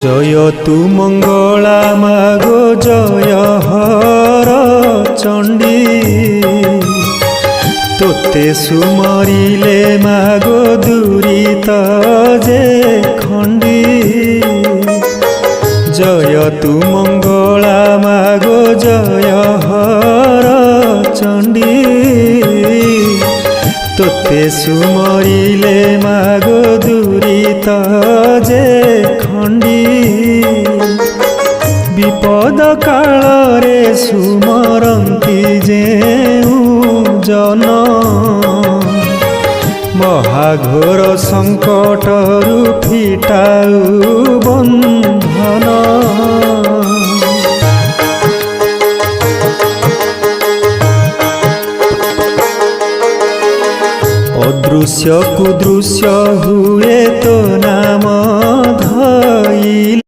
জয় তু মঙ্গলা মাগো জয় হর চণ্ডী তোতে সুমরিলে মাগো দূরিত যে খণ্ডী জয় তু মঙ্গলা মাগো জয় হর চণ্ডী তোতে সুমরিলে মাগো দূরিত যে খণ্ডী বিপদ কাଳରେ সুমরନ୍ତି যেউ জন মহাঘোর সংকটরু ফিটাউ বন্ধন অদৃশ্য কুদৃশ্য